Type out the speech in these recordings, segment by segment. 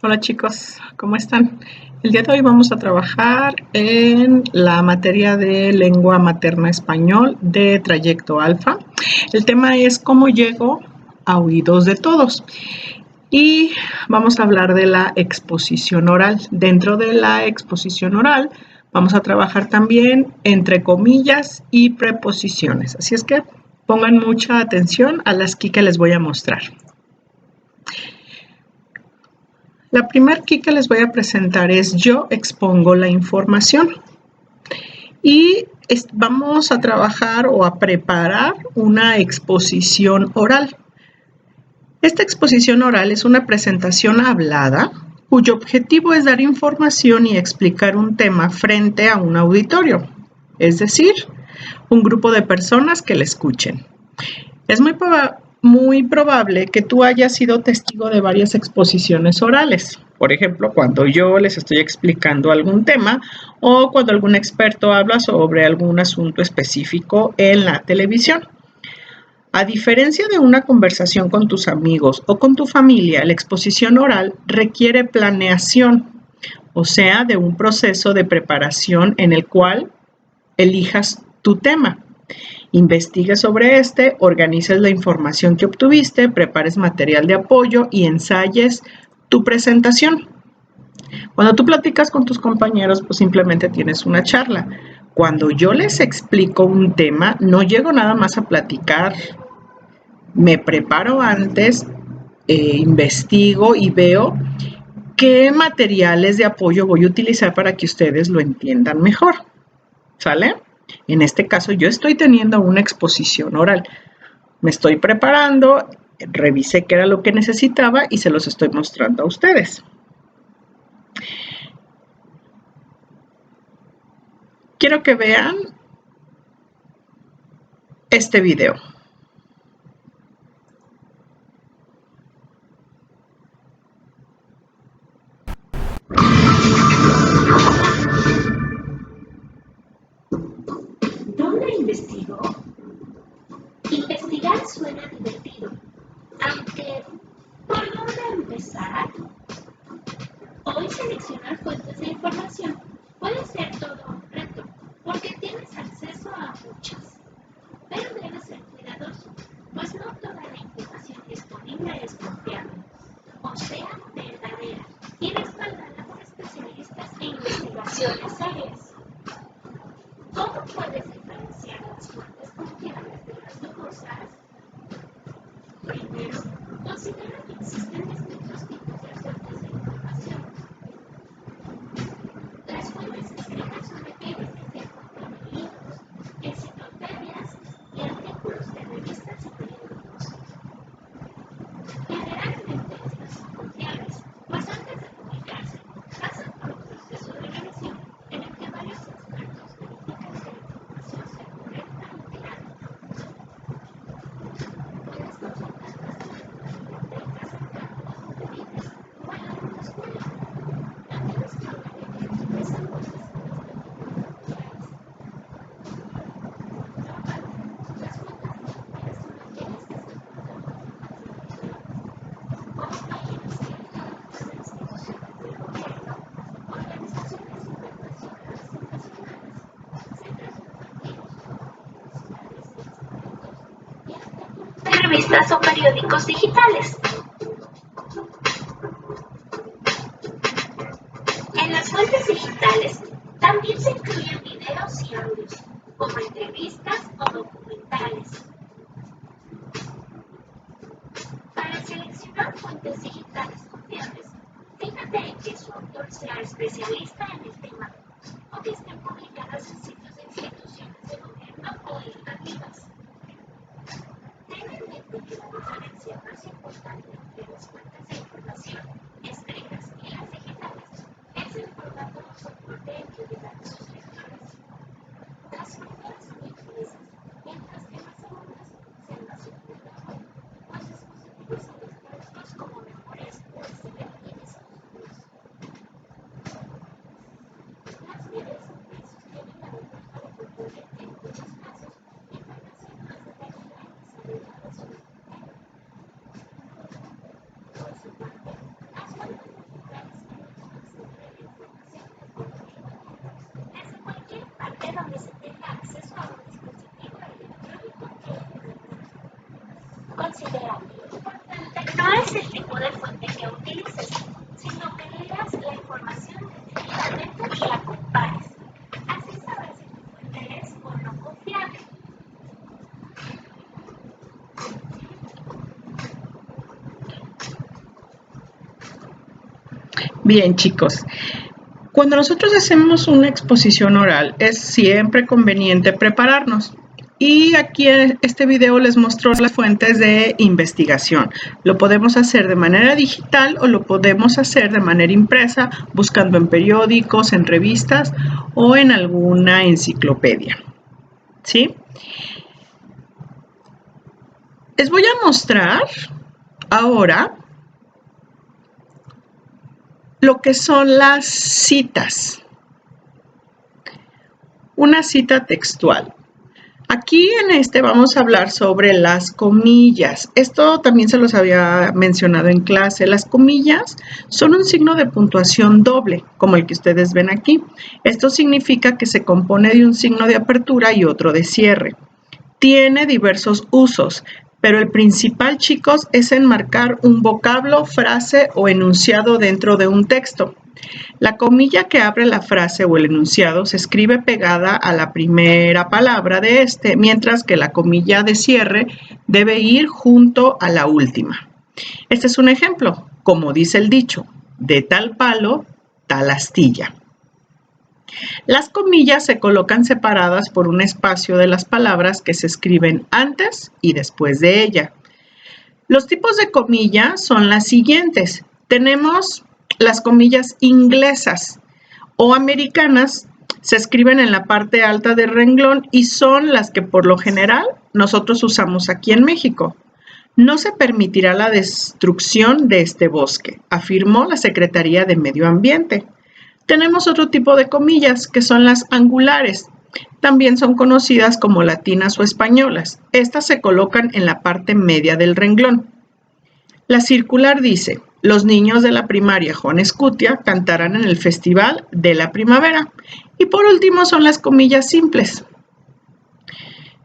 Hola chicos, ¿cómo están? El día de hoy vamos a trabajar en la materia de lengua materna español de Trayecto Alfa. El tema es cómo llego a oídos de todos. Y vamos a hablar de la exposición oral. Dentro de la exposición oral vamos a trabajar también entre comillas y preposiciones. Así es que pongan mucha atención a las que les voy a mostrar. La primera key que les voy a presentar es yo expongo la información y vamos a trabajar o a preparar una exposición oral. Esta exposición oral es una presentación hablada cuyo objetivo es dar información y explicar un tema frente a un auditorio, es decir, un grupo de personas que le escuchen. Es muy probable que tú hayas sido testigo de varias exposiciones orales. Por ejemplo, cuando yo les estoy explicando algún tema o cuando algún experto habla sobre algún asunto específico en la televisión. A diferencia de una conversación con tus amigos o con tu familia, la exposición oral requiere planeación, o sea, de un proceso de preparación en el cual elijas tu tema. Investigues sobre este, organices la información que obtuviste, prepares material de apoyo y ensayes tu presentación. Cuando tú platicas con tus compañeros, pues simplemente tienes una charla. Cuando yo les explico un tema, no llego nada más a platicar, me preparo antes, investigo y veo qué materiales de apoyo voy a utilizar para que ustedes lo entiendan mejor. ¿Sale? En este caso yo estoy teniendo una exposición oral. Me estoy preparando, revisé qué era lo que necesitaba y se los estoy mostrando a ustedes. Quiero que vean este video. ¿Dónde investigo? Investigar suena divertido, aunque ¿por dónde empezar? Hoy seleccionar fuentes de información puede ser todo un reto, porque tienes acceso a muchas. Pero debes ser cuidadoso, pues no toda la información disponible es confiable, o sea, verdadera, y respaldada por especialistas e investigaciones serias. ¿Cómo puedes diferenciar las fuentes confiables de las dudosas? Primero, considera que existen distintos tipos de fuentes de información. Las fuentes escritas son aquellas que se encuentran en libros, enciclopedias y artículos de revistas y periódicos. Generalmente estas son confiables, pues antes de publicarse, pasan por un proceso de revisión en el que varios expertos verifican que la información sea correcta y real. Puedes consultarlas en bibliotecas, campos de vidas o en alguna escuela. También es probable que utilicen fuentes que no estén confiables. Por otra parte, las fuentes digitales son aquellas que se encuentran en formato electrónico, como páginas que ligan a instituciones del gobierno, organizaciones internacionales y nacionales, centros educativos, universidades y institutos, y artículos de revistas o periódicos digitales. En las fuentes digitales también se incluyen videos y audios, como entrevistas o documentales. Para seleccionar fuentes digitales confiables, fíjate en que su autor sea especialista en el tema o que estén publicadas en sitios de instituciones de gobierno o educativas. Ten en mente que la diferencia más importante entre las fuentes de información escritas y las digitales es el formato o soporte en que llegan a sus lectores. Las primeras son impresas, mientras que las segundas sean más subtituladas, pues estos utilizan los textos como memorias USB y discos duros. Las videos impresos tienen la ventaja Bien, chicos. Cuando nosotros hacemos una exposición oral, es siempre conveniente prepararnos. Y aquí en este video les muestro las fuentes de investigación. Lo podemos hacer de manera digital o lo podemos hacer de manera impresa, buscando en periódicos, en revistas o en alguna enciclopedia. ¿Sí? Les voy a mostrar ahora lo que son las citas. Una cita textual. Aquí en este vamos a hablar sobre las comillas. Esto también se los había mencionado en clase. Las comillas son un signo de puntuación doble, como el que ustedes ven aquí. Esto significa que se compone de un signo de apertura y otro de cierre. Tiene diversos usos, pero el principal, chicos, es enmarcar un vocablo, frase o enunciado dentro de un texto. La comilla que abre la frase o el enunciado se escribe pegada a la primera palabra de este, mientras que la comilla de cierre debe ir junto a la última. Este es un ejemplo, como dice el dicho, de tal palo, tal astilla. Las comillas se colocan separadas por un espacio de las palabras que se escriben antes y después de ella. Los tipos de comillas son las siguientes. Tenemos las comillas inglesas o americanas, se escriben en la parte alta del renglón y son las que por lo general nosotros usamos aquí en México. No se permitirá la destrucción de este bosque, afirmó la Secretaría de Medio Ambiente. Tenemos otro tipo de comillas que son las angulares. También son conocidas como latinas o españolas. Estas se colocan en la parte media del renglón. La circular dice: los niños de la primaria Juan Escutia cantarán en el Festival de la Primavera. Y por último son las comillas simples.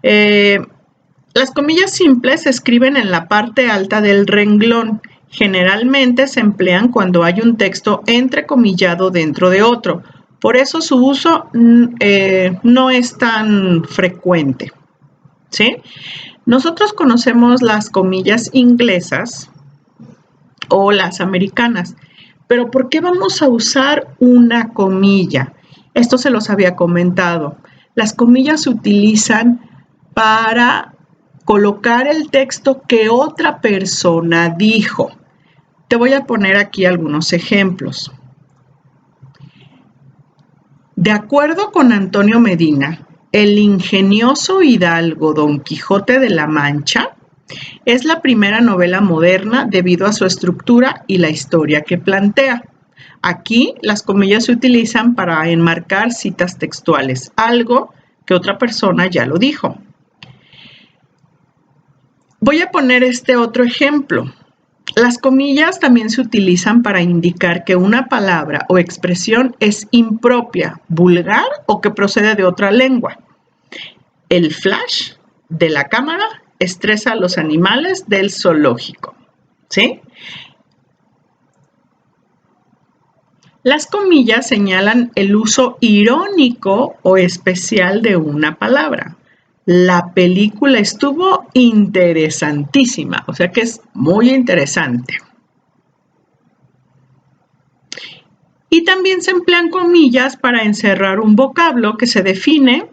Las comillas simples se escriben en la parte alta del renglón. Generalmente se emplean cuando hay un texto entrecomillado dentro de otro. Por eso su uso no es tan frecuente. ¿Sí? Nosotros conocemos las comillas inglesas o las americanas. Pero ¿por qué vamos a usar una comilla? Esto se los había comentado. Las comillas se utilizan para colocar el texto que otra persona dijo. Te voy a poner aquí algunos ejemplos. De acuerdo con Antonio Medina, el ingenioso hidalgo Don Quijote de la Mancha es la primera novela moderna debido a su estructura y la historia que plantea. Aquí las comillas se utilizan para enmarcar citas textuales, algo que otra persona ya lo dijo. Voy a poner este otro ejemplo. Las comillas también se utilizan para indicar que una palabra o expresión es impropia, vulgar o que procede de otra lengua. El flash de la cámara estresa a los animales del zoológico. ¿Sí? Las comillas señalan el uso irónico o especial de una palabra. La película estuvo interesantísima, o sea que es muy interesante. Y también se emplean comillas para encerrar un vocablo que se define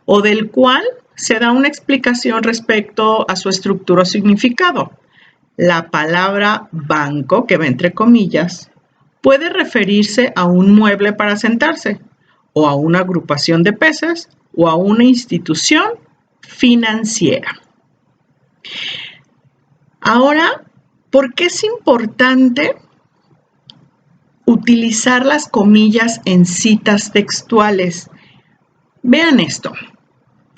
o del cual se da una explicación respecto a su estructura o significado. La palabra banco, que va entre comillas, puede referirse a un mueble para sentarse, o a una agrupación de peces, o a una institución financiera. Ahora, ¿por qué es importante utilizar las comillas en citas textuales? Vean esto.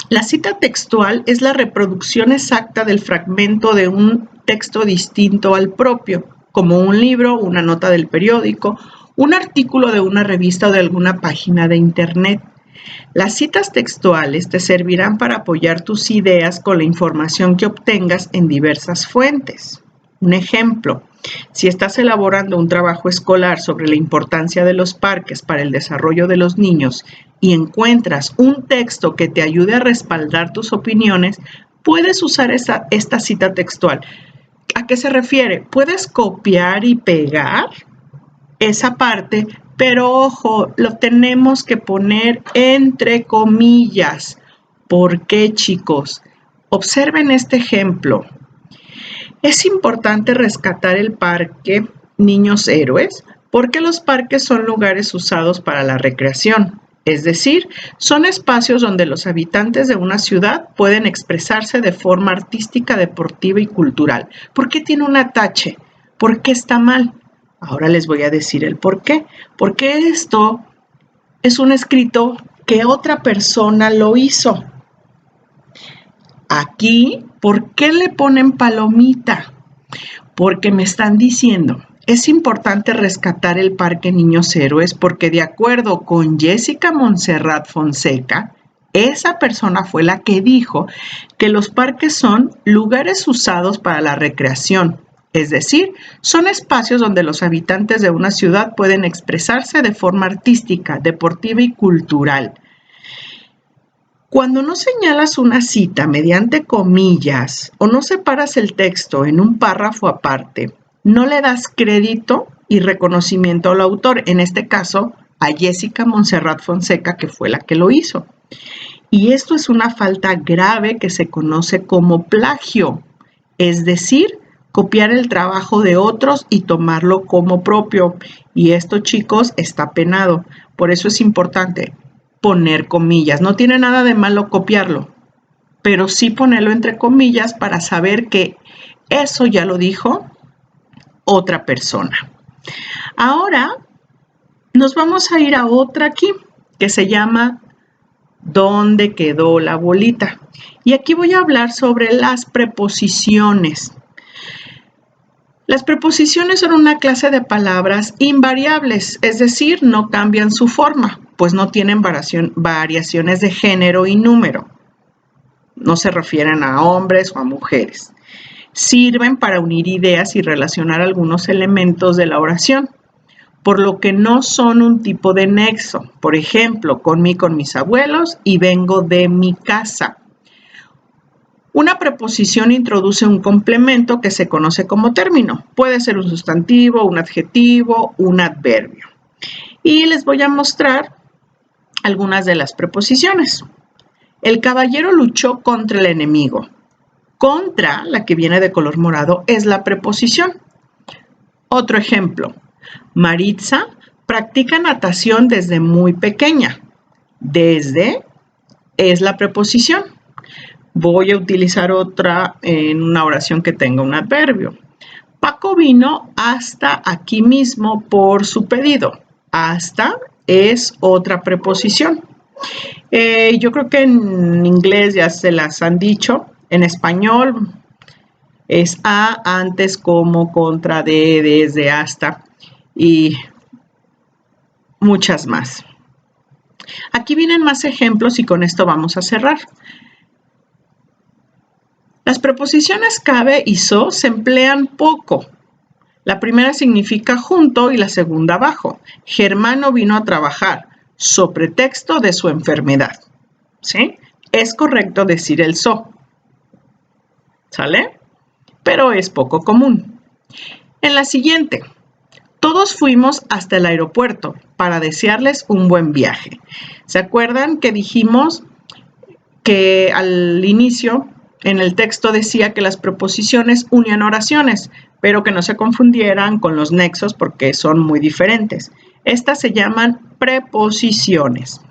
La cita textual es la reproducción exacta del fragmento de un texto distinto al propio, como un libro, una nota del periódico, un artículo de una revista o de alguna página de internet. Las citas textuales te servirán para apoyar tus ideas con la información que obtengas en diversas fuentes. Un ejemplo, si estás elaborando un trabajo escolar sobre la importancia de los parques para el desarrollo de los niños y encuentras un texto que te ayude a respaldar tus opiniones, puedes usar esta cita textual. ¿A qué se refiere? ¿Puedes copiar y pegar esa parte, pero ojo, lo tenemos que poner entre comillas. ¿Por qué, chicos? Observen este ejemplo. Es importante rescatar el parque Niños Héroes porque los parques son lugares usados para la recreación. Es decir, son espacios donde los habitantes de una ciudad pueden expresarse de forma artística, deportiva y cultural. ¿Por qué tiene un tache? ¿Por qué está mal? Ahora les voy a decir el por qué. Porque esto es un escrito que otra persona lo hizo. Aquí, ¿por qué le ponen palomita? Porque me están diciendo, es importante rescatar el Parque Niños Héroes porque de acuerdo con Jessica Montserrat Fonseca, esa persona fue la que dijo que los parques son lugares usados para la recreación. Es decir, son espacios donde los habitantes de una ciudad pueden expresarse de forma artística, deportiva y cultural. Cuando no señalas una cita mediante comillas o no separas el texto en un párrafo aparte, no le das crédito y reconocimiento al autor, en este caso a Jessica Montserrat Fonseca, que fue la que lo hizo. Y esto es una falta grave que se conoce como plagio, es decir, copiar el trabajo de otros y tomarlo como propio. Y esto, chicos, está penado. Por eso es importante poner comillas. No tiene nada de malo copiarlo, pero sí ponerlo entre comillas para saber que eso ya lo dijo otra persona. Ahora nos vamos a ir a otra aquí que se llama ¿Dónde quedó la bolita? Y aquí voy a hablar sobre las preposiciones. Las preposiciones son una clase de palabras invariables, es decir, no cambian su forma, pues no tienen variaciones de género y número. No se refieren a hombres o a mujeres. Sirven para unir ideas y relacionar algunos elementos de la oración, por lo que no son un tipo de nexo. Por ejemplo, comí con mis abuelos y vengo de mi casa. Una preposición introduce un complemento que se conoce como término. Puede ser un sustantivo, un adjetivo, un adverbio. Y les voy a mostrar algunas de las preposiciones. El caballero luchó contra el enemigo. Contra, la que viene de color morado, es la preposición. Otro ejemplo. Maritza practica natación desde muy pequeña. Desde es la preposición. Voy a utilizar otra en una oración que tenga un adverbio. Paco vino hasta aquí mismo por su pedido. Hasta es otra preposición. Yo creo que en inglés ya se las han dicho. En español es a, antes, como, contra, de, desde, hasta y muchas más. Aquí vienen más ejemplos y con esto vamos a cerrar. Las preposiciones cabe y so se emplean poco. La primera significa junto y la segunda bajo. Germano vino a trabajar, so pretexto de su enfermedad. ¿Sí? Es correcto decir el so. ¿Sale? Pero es poco común. En la siguiente, todos fuimos hasta el aeropuerto para desearles un buen viaje. ¿Se acuerdan que dijimos que al inicio en el texto decía que las preposiciones unían oraciones, pero que no se confundieran con los nexos porque son muy diferentes? Estas se llaman preposiciones.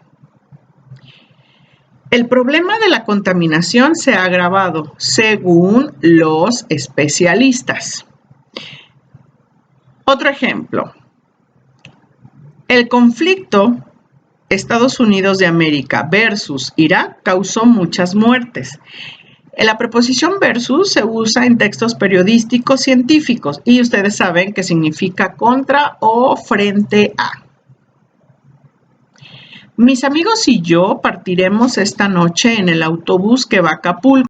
El problema de la contaminación se ha agravado según los especialistas. Otro ejemplo. El conflicto Estados Unidos de América versus Irak causó muchas muertes. La preposición versus se usa en textos periodísticos científicos y ustedes saben que significa contra o frente a. Mis amigos y yo partiremos esta noche en el autobús que va a Acapulco.